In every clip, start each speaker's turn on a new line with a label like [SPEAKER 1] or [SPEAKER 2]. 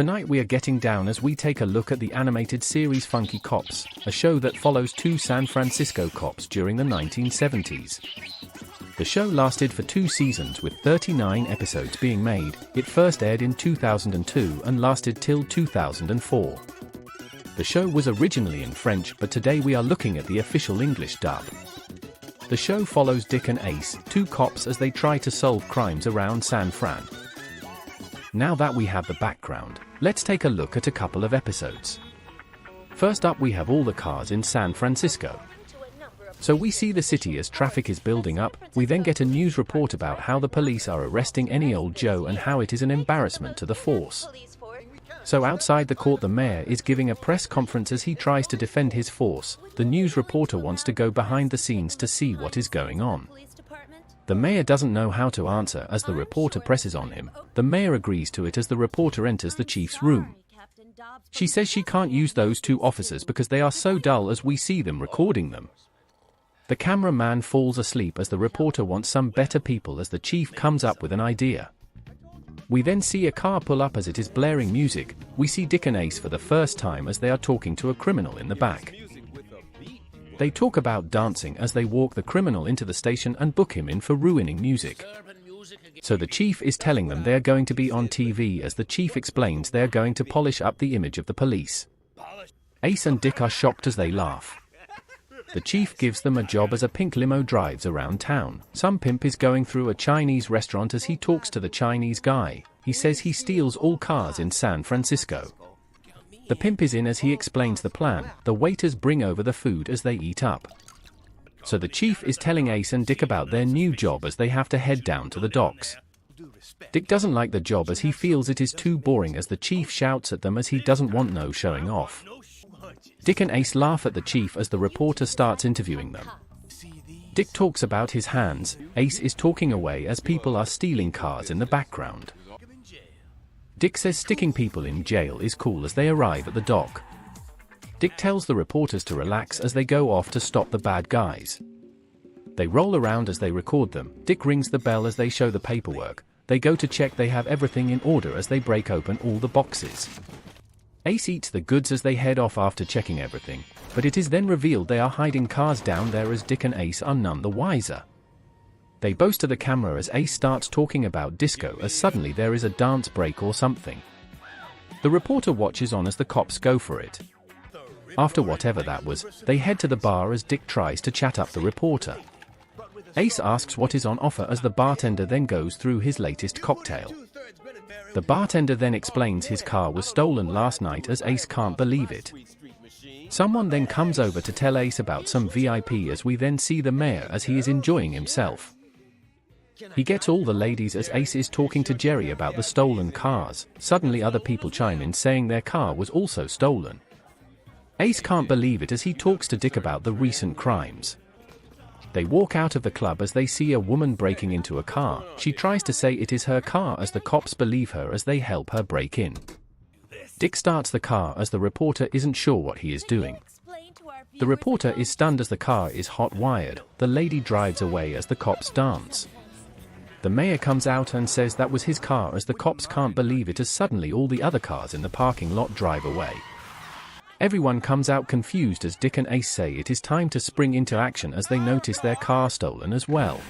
[SPEAKER 1] Tonight we are getting down as we take a look at the animated series Funky Cops, a show that follows two San Francisco cops during the 1970s. The show lasted for 2 seasons with 39 episodes being made. It first aired in 2002 and lasted till 2004. The show was originally in French, but today we are looking at the official English dub. The show follows Dick and Ace, two cops, as they try to solve crimes around San Fran. Now that we have the background, let's take a look at a couple of episodes. First up, we have all the cars in San Francisco. So we see the city as traffic is building up. We then get a news report about how the police are arresting any old Joe and how it is an embarrassment to the force. So outside the court, the mayor is giving a press conference as he tries to defend his force. The news reporter wants to go behind the scenes to see what is going on. The mayor doesn't know how to answer as the reporter presses on him. The mayor agrees to it as the reporter enters the chief's room. She says she can't use those two officers because they are so dull as we see them recording them. The cameraman falls asleep as the reporter wants some better people as the chief comes up with an idea. We then see a car pull up as it is blaring music. We see Dick and Ace for the first time as they are talking to a criminal in the back. They talk about dancing as they walk the criminal into the station and book him in for ruining music. So the chief is telling them they are going to be on TV as the chief explains they are going to polish up the image of the police. Ace and Dick are shocked as they laugh. The chief gives them a job as a pink limo drives around town. Some pimp is going through a Chinese restaurant as he talks to the Chinese guy. He says he steals all cars in San Francisco. The pimp is in as he explains the plan. The waiters bring over the food as they eat up. So the chief is telling Ace and Dick about their new job as they have to head down to the docks. Dick doesn't like the job as he feels it is too boring as the chief shouts at them as he doesn't want no showing off. Dick and Ace laugh at the chief as the reporter starts interviewing them. Dick talks about his hands. Ace is talking away as people are stealing cars in the background. Dick says sticking people in jail is cool as they arrive at the dock. Dick tells the reporters to relax as they go off to stop the bad guys. They roll around as they record them. Dick rings the bell as they show the paperwork. They go to check they have everything in order as they break open all the boxes. Ace eats the goods as they head off after checking everything, but it is then revealed they are hiding cars down there as Dick and Ace are none the wiser. They boast to the camera as Ace starts talking about disco as suddenly there is a dance break or something. The reporter watches on as the cops go for it. After whatever that was, they head to the bar as Dick tries to chat up the reporter. Ace asks what is on offer as the bartender then goes through his latest cocktail. The bartender then explains his car was stolen last night as Ace can't believe it. Someone then comes over to tell Ace about some VIP as we then see the mayor as he is enjoying himself. He gets all the ladies as Ace is talking to Jerry about the stolen cars. Suddenly other people chime in saying their car was also stolen. Ace can't believe it as he talks to Dick about the recent crimes. They walk out of the club as they see a woman breaking into a car. She tries to say it is her car as the cops believe her as they help her break in. Dick starts the car as the reporter isn't sure what he is doing. The reporter is stunned as the car is hot-wired. The lady drives away as the cops dance. The mayor comes out and says that was his car as the cops can't believe it as suddenly all the other cars in the parking lot drive away. Everyone comes out confused as Dick and Ace say it is time to spring into action as they notice their car stolen as well.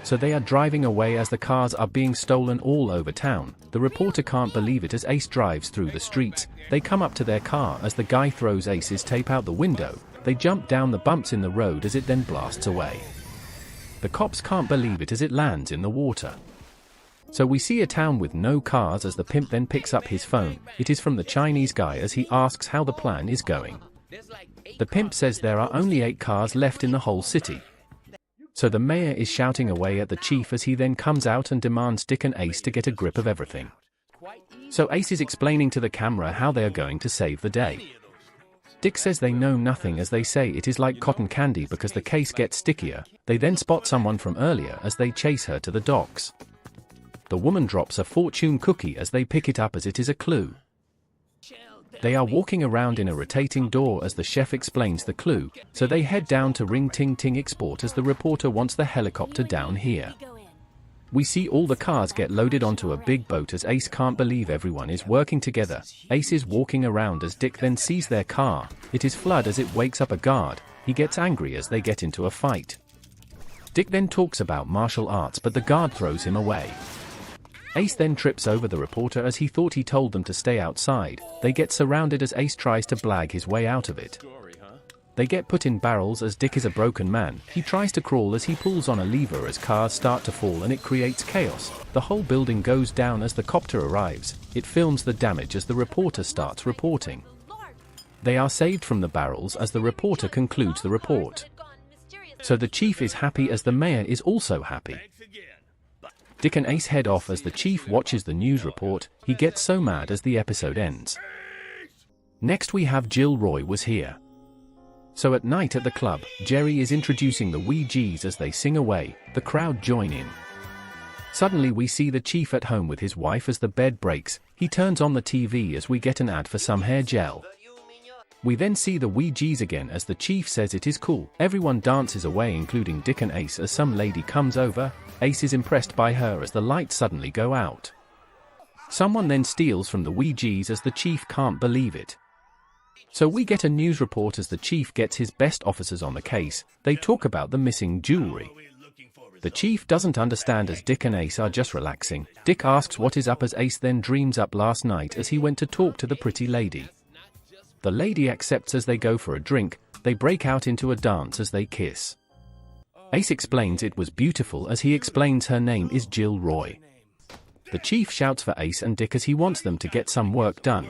[SPEAKER 1] So they are driving away as the cars are being stolen all over town. The reporter can't believe it as Ace drives through the streets. They come up to their car as the guy throws Ace's tape out the window. They jump down the bumps in the road as it then blasts away. The cops can't believe it as it lands in the water. So we see a town with no cars as the pimp then picks up his phone. It is from the Chinese guy as he asks how the plan is going. The pimp says there are only 8 cars left in the whole city. So the mayor is shouting away at the chief as he then comes out and demands Dick and Ace to get a grip of everything. So Ace is explaining to the camera how they are going to save the day. Dick says they know nothing as they say it is like cotton candy because the case gets stickier. They then spot someone from earlier as they chase her to the docks. The woman drops a fortune cookie as they pick it up as it is a clue. They are walking around in a rotating door as the chef explains the clue, so they head down to Ring Ting Ting Export as the reporter wants the helicopter down here. We see all the cars get loaded onto a big boat as Ace can't believe everyone is working together. Ace is walking around as Dick then sees their car. It is flooded as it wakes up a guard. He gets angry as they get into a fight. Dick then talks about martial arts but the guard throws him away. Ace then trips over the reporter as he thought he told them to stay outside. They get surrounded as Ace tries to blag his way out of it. They get put in barrels as Dick is a broken man. He tries to crawl as he pulls on a lever as cars start to fall and it creates chaos. The whole building goes down as the copter arrives. It films the damage as the reporter starts reporting. They are saved from the barrels as the reporter concludes the report. So the chief is happy as the mayor is also happy. Dick and Ace head off as the chief watches the news report. He gets so mad as the episode ends. Next we have Jill Roy was here. So at night at the club, Jerry is introducing the Wee Gees as they sing away. The crowd join in. Suddenly we see the chief at home with his wife as the bed breaks. He turns on the TV as we get an ad for some hair gel. We then see the Wee Gees again as the chief says it is cool. Everyone dances away including Dick and Ace as some lady comes over. Ace is impressed by her as the lights suddenly go out. Someone then steals from the Wee Gees as the chief can't believe it. So we get a news report as the chief gets his best officers on the case. They talk about the missing jewelry. The chief doesn't understand as Dick and Ace are just relaxing. Dick asks what is up as Ace then dreams up last night as he went to talk to the pretty lady. The lady accepts as they go for a drink. They break out into a dance as they kiss. Ace explains it was beautiful as he explains her name is Jill Roy. The chief shouts for Ace and Dick as he wants them to get some work done.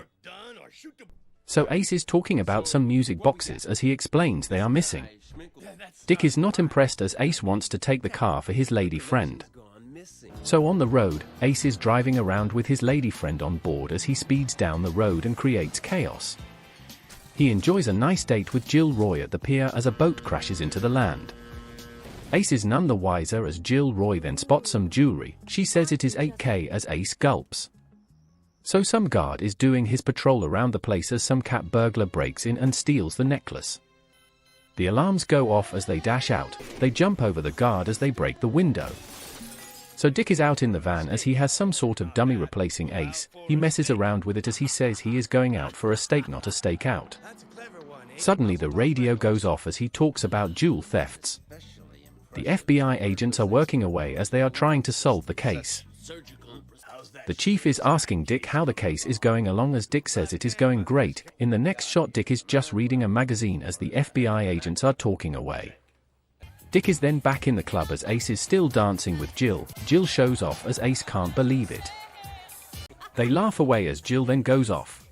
[SPEAKER 1] So Ace is talking about some music boxes as he explains they are missing. Dick is not impressed as Ace wants to take the car for his lady friend. So on the road, Ace is driving around with his lady friend on board as he speeds down the road and creates chaos. He enjoys a nice date with Jill Roy at the pier as a boat crashes into the land. Ace is none the wiser as Jill Roy then spots some jewelry. She says it is 8K as Ace gulps. So some guard is doing his patrol around the place as some cat burglar breaks in and steals the necklace. The alarms go off as they dash out. They jump over the guard as they break the window. So Dick is out in the van as he has some sort of dummy replacing Ace. He messes around with it as he says he is going out for a steak not a stakeout. Suddenly the radio goes off as he talks about jewel thefts. The FBI agents are working away as they are trying to solve the case. The chief is asking Dick how the case is going along as Dick says it is going great. In the next shot Dick is just reading a magazine as the FBI agents are talking away. Dick is then back in the club as Ace is still dancing with Jill. Jill shows off as Ace can't believe it. They laugh away as Jill then goes off.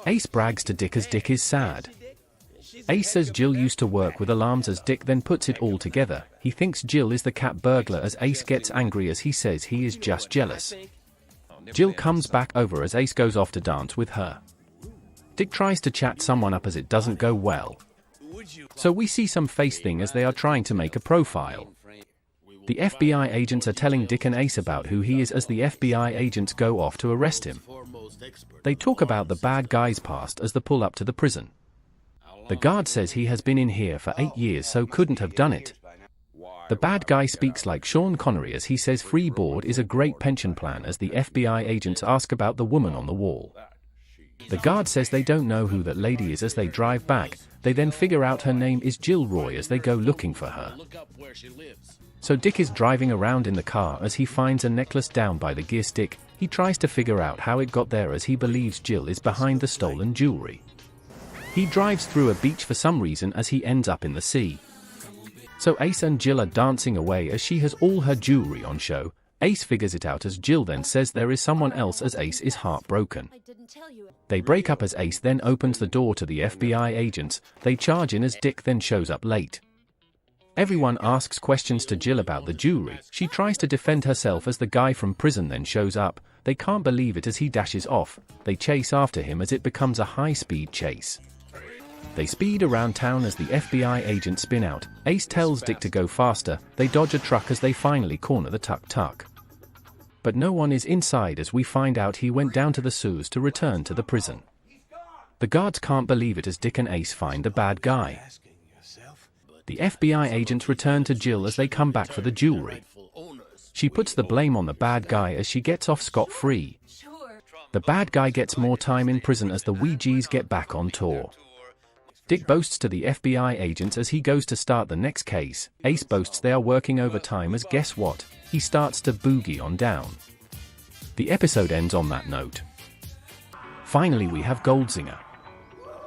[SPEAKER 1] Ace brags to Dick as Dick is sad. Ace says Jill used to work with alarms as Dick then puts it all together. He thinks Jill is the cat burglar as Ace gets angry as he says he is just jealous. Jill comes back over as Ace goes off to dance with her. Dick tries to chat someone up as it doesn't go well. So we see some face thing as they are trying to make a profile. The FBI agents are telling Dick and Ace about who he is as the FBI agents go off to arrest him. They talk about the bad guy's past as they pull up to the prison. The guard says he has been in here for 8 years so couldn't have done it. The bad guy speaks like Sean Connery as he says free board is a great pension plan as the FBI agents ask about the woman on the wall. The guard says they don't know who that lady is as they drive back. They then figure out her name is Jill Roy as they go looking for her. So Dick is driving around in the car as he finds a necklace down by the gear stick. He tries to figure out how it got there as he believes Jill is behind the stolen jewelry. He drives through a beach for some reason as he ends up in the sea. So Ace and Jill are dancing away as she has all her jewelry on show. Ace figures it out as Jill then says there is someone else as Ace is heartbroken. They break up as Ace then opens the door to the FBI agents. They charge in as Dick then shows up late. Everyone asks questions to Jill about the jewelry. She tries to defend herself as the guy from prison then shows up. They can't believe it as he dashes off. They chase after him as it becomes a high-speed chase. They speed around town as the FBI agents spin out. Ace tells Dick to go faster. They dodge a truck as they finally corner the tuk-tuk. But no one is inside as we find out he went down to the sewers to return to the prison. The guards can't believe it as Dick and Ace find the bad guy. The FBI agents return to Jill as they come back for the jewelry. She puts the blame on the bad guy as she gets off scot-free. The bad guy gets more time in prison as the Ouija's get back on tour. Dick boasts to the FBI agents as he goes to start the next case. Ace boasts they are working overtime as guess what? He starts to boogie on down. The episode ends on that note. Finally we have Goldzinger.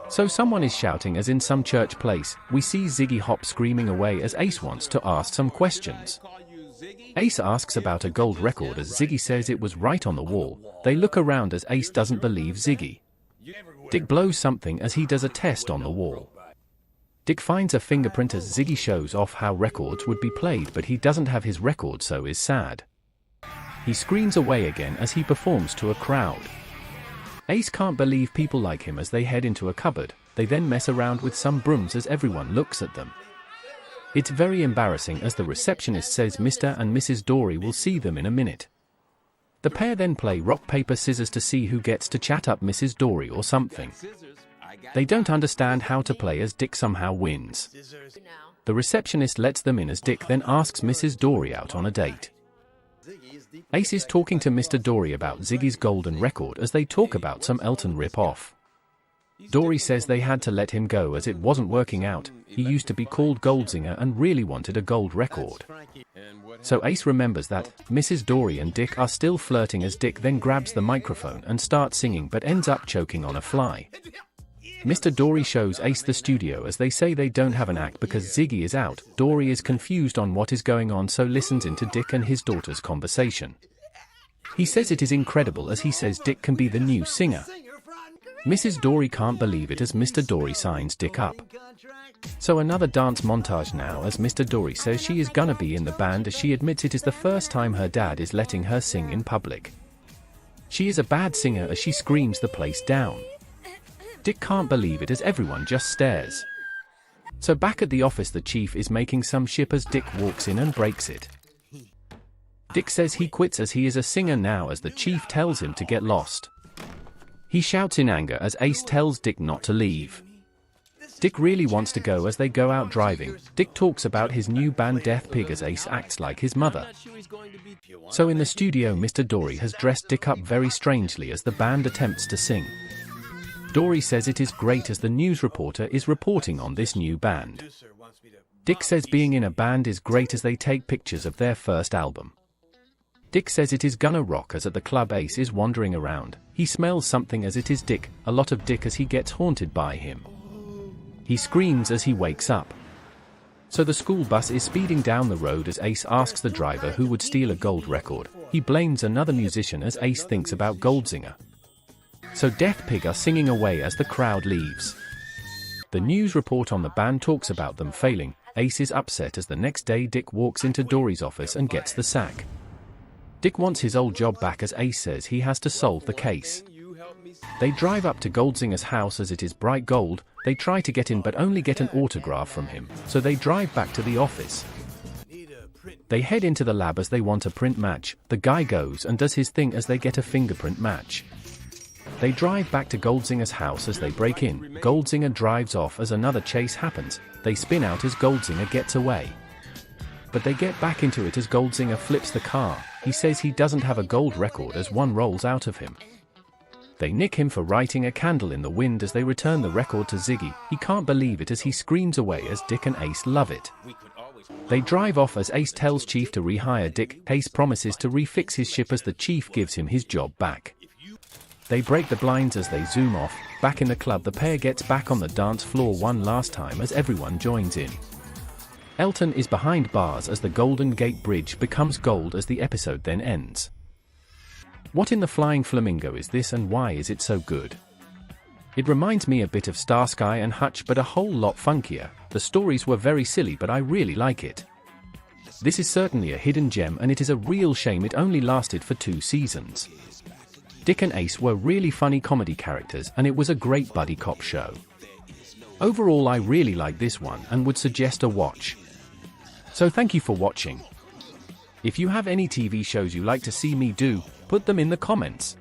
[SPEAKER 1] So someone is shouting as in some church place. We see Ziggy hop screaming away as Ace wants to ask some questions. Ace asks about a gold record as Ziggy says it was right on the wall. They look around as Ace doesn't believe Ziggy. Dick blows something as he does a test on the wall. Dick finds a fingerprint as Ziggy shows off how records would be played, but he doesn't have his record, so is sad. He screams away again as he performs to a crowd. Ace can't believe people like him as they head into a cupboard. They then mess around with some brooms as everyone looks at them. It's very embarrassing as the receptionist says Mr. and Mrs. Dory will see them in a minute. The pair then play rock, paper, scissors to see who gets to chat up Mrs. Dory or something. They don't understand how to play as Dick somehow wins. The receptionist lets them in as Dick then asks Mrs. Dory out on a date. Ace is talking to Mr. Dory about Ziggy's golden record as they talk about some Elton rip-off. Dory says they had to let him go as it wasn't working out. He used to be called Goldzinger and really wanted a gold record. So Ace remembers that. Mrs. Dory and Dick are still flirting as Dick then grabs the microphone and starts singing but ends up choking on a fly. Mr. Dory shows Ace the studio as they say they don't have an act because Ziggy is out. Dory is confused on what is going on, so listens into Dick and his daughter's conversation. He says it is incredible as he says Dick can be the new singer. Mrs. Dory can't believe it as Mr. Dory signs Dick up. So another dance montage now as Mr. Dory says she is gonna be in the band as she admits it is the first time her dad is letting her sing in public. She is a bad singer as she screams the place down. Dick can't believe it as everyone just stares. So back at the office the chief is making some ship as Dick walks in and breaks it. Dick says he quits as he is a singer now as the chief tells him to get lost. He shouts in anger as Ace tells Dick not to leave. Dick really wants to go as they go out driving. Dick talks about his new band Death Pig as Ace acts like his mother. So in the studio Mr. Dory has dressed Dick up very strangely as the band attempts to sing. Dory says it is great as the news reporter is reporting on this new band. Dick says being in a band is great as they take pictures of their first album. Dick says it is gonna rock as at the club Ace is wandering around. He smells something as it is Dick, a lot of Dick as he gets haunted by him. He screams as he wakes up. So the school bus is speeding down the road as Ace asks the driver who would steal a gold record. He blames another musician as Ace thinks about Goldzinger. So Death Pig are singing away as the crowd leaves. The news report on the band talks about them failing. Ace is upset as the next day Dick walks into Dory's office and gets the sack. Dick wants his old job back as Ace says he has to solve the case. They drive up to Goldzinger's house as it is bright gold. They try to get in but only get an autograph from him, so they drive back to the office. They head into the lab as they want a print match. The guy goes and does his thing as they get a fingerprint match. They drive back to Goldzinger's house as they break in. Goldzinger drives off as another chase happens. They spin out as Goldzinger gets away. But they get back into it as Goldzinger flips the car. He says he doesn't have a gold record as one rolls out of him. They nick him for writing a candle in the wind as they return the record to Ziggy. He can't believe it as he screams away as Dick and Ace love it. They drive off as Ace tells Chief to rehire Dick. Ace promises to refix his ship as the Chief gives him his job back. They break the blinds as they zoom off. Back in the club the pair gets back on the dance floor one last time as everyone joins in. Elton is behind bars as the Golden Gate Bridge becomes gold as the episode then ends. What in the flying flamingo is this and why is it so good? It reminds me a bit of Starsky and Hutch but a whole lot funkier. The stories were very silly but I really like it. This is certainly a hidden gem and it is a real shame it only lasted for 2 seasons. Dick and Ace were really funny comedy characters and it was a great buddy cop show. Overall I really like this one and would suggest a watch. So thank you for watching. If you have any TV shows you like to see me do, put them in the comments.